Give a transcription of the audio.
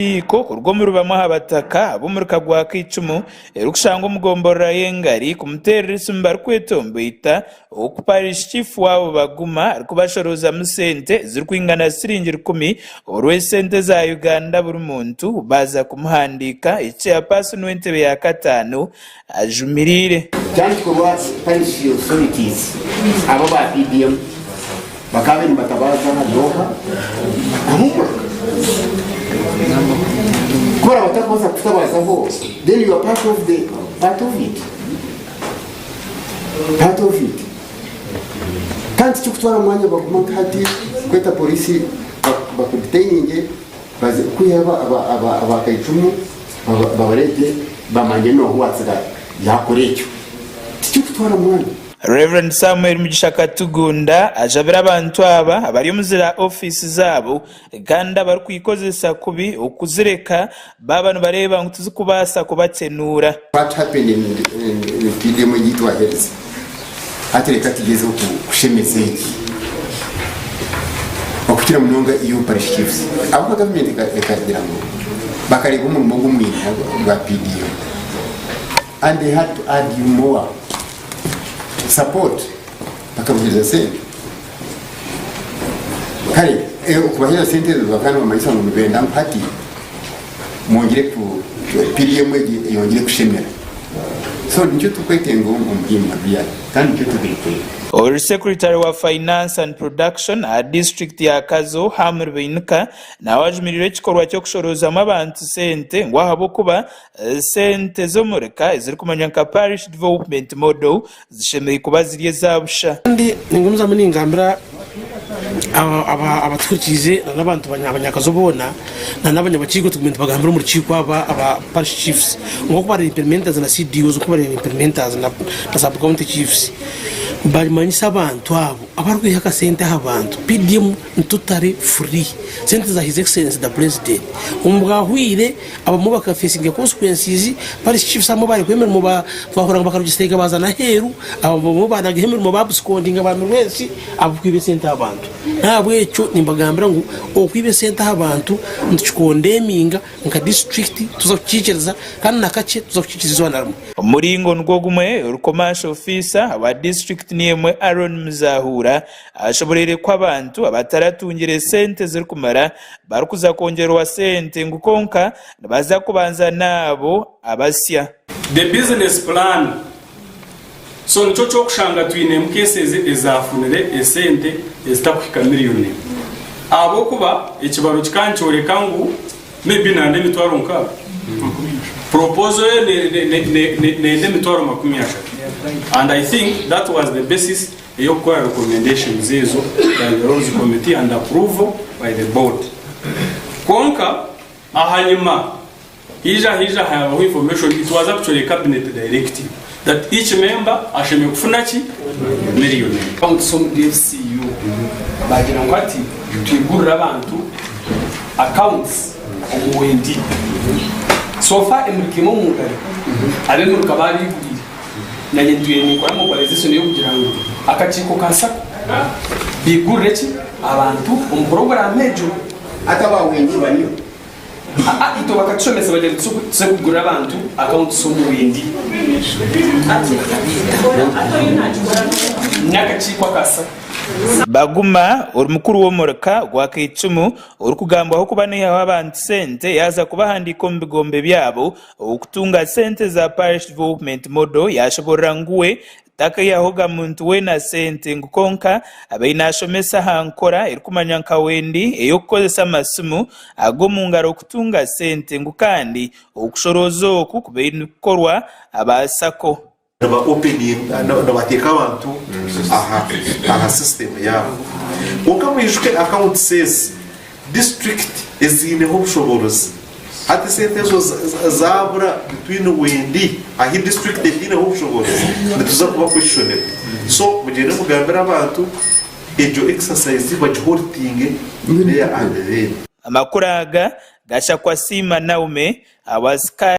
Iko urwo bamwe habataka abumurika gwa kwicumu erukushanga umugombora yengari kumuterera isumba rwetombeita okuparish chief wabo baguma arikubashoroza musente zirikwingana siringi 10 olw'esente za Uganda buri muntu baza kumuhandika chairperson w'entebe ya katano ajumirire cyandiko wa parish authorities abo ba PDM bakabe mbatabaza doha Kora watakoza kutabaza ho, then you are part of it. Kanti chukutwara mwanya baguma hati kweta polisi bakudetaininge baze kuyaba abakaicumu babarete bamanje no hwatsira yakorekyo. Chukutwara mwanya Reverend Samuel Mugisha Katugunda ajabira abantu aba abari muzira office zabo ganda bari kwikozesa kubi okuzireka babantu bareba ngo tuzikubasa kubatenura. What happened in PDM yitwa health atereka tigeze kushemeze iki okukira munonga iyo parish chiefs abo government ekagira ngo bakareba umuntu ngumwini bwa PDM and they had to add more support bakabugiza sente kare ukubahira sente bakana bamayisa mu benda mpati mwongere ku PDM yongere kushemera so nicyo tukwetengo umbyima bya kandi nicyo tubikwe. Or Secretary wa Finance and Production a district ya Kazo Baraburwa na wajumirire ikikorwa cyo kushoroza abantu sente ngo habo kuba sente zo mureka ziri kumanya nka parish development model zishemeye kuba ziriye zabusha ndi ngumza muningambira abatwukize n'abantu abanyakazo bona n'abanyabakiko tugumenta bagambira mu rukiko aba parish chiefs ngo kuba implementers na CDOs kuba implementers na sub county chiefs bari manyisa abantu abo abarwe haka sente abantu PDM ntutari free sente za his excellence the president umugahwire abamubaka facing consequences parish chiefs amo bari kwemera mu bahora bakarugisteka bazana heru abo bana gihemera mu babsconding abantu wese abukwibe sente abantu ntabwe cyo nimbagambira ngo okwibe sente abantu ndikondemminga nka district tuzakikereza kandi nakace tuzakikirizwa naramo umuringo ngogumwe urukomasha officer wa district niemwe Aaron Muzahura ashoborere kwa abantu abataratungire sente ziri kumara barukuza kongerwa sente ngukonka baza kubanza nabo abasya the business plan so nico cyo kushanga twine mukeseze ezafunire esente ezitakwika miliyoni abo kuba ikibaro kikanchoreka ngo maybe nande mitwaro nka proposal ne mitwaro makumyasha and I think that was the basis of your recommendations zezo by the Rose Committee and approval by the board konka ahanyuma hija have information it was actually a cabinet directive that each member asheme kufuna ki million pound some DFCU bagira ngwati twigurira abantu accounts omuwendi so far emukimo mugari ale nuruka bari gurira nanye nduye nikora mobilization yo kugira ngo akaciko kansa bigurire ki abantu mu program mejo atabawendi baniyo ito bakacomesa baje tse kugura abantu account somuwendi nyakacikwa kasa baguma uri mukuru wo mureka gwa kicumu uri kugamba aho kuba niho abantu sente yaza kubahandika mu bigombe byabo okutunga sente za parish development model yashobora nguwe taka yahoga muntu we na sente ngukonka abayinashomesa hankora irikumanya nka wendi eyo kukozesa amasumu ago mu ngaro kutunga sente ngukandi okushorozo ku kubeyikorwa abasako naba opening nabateka abantu aha system yabo ukamwishuke account says district ezineho ubushobozi ati sente zo zabura between wendi ahi district ezineho ubushobozi nituza kuba question so mugende mugambira abantu ejo exercise bajihortinge ne ya andere amakuraga gasha kwa sima naume awazika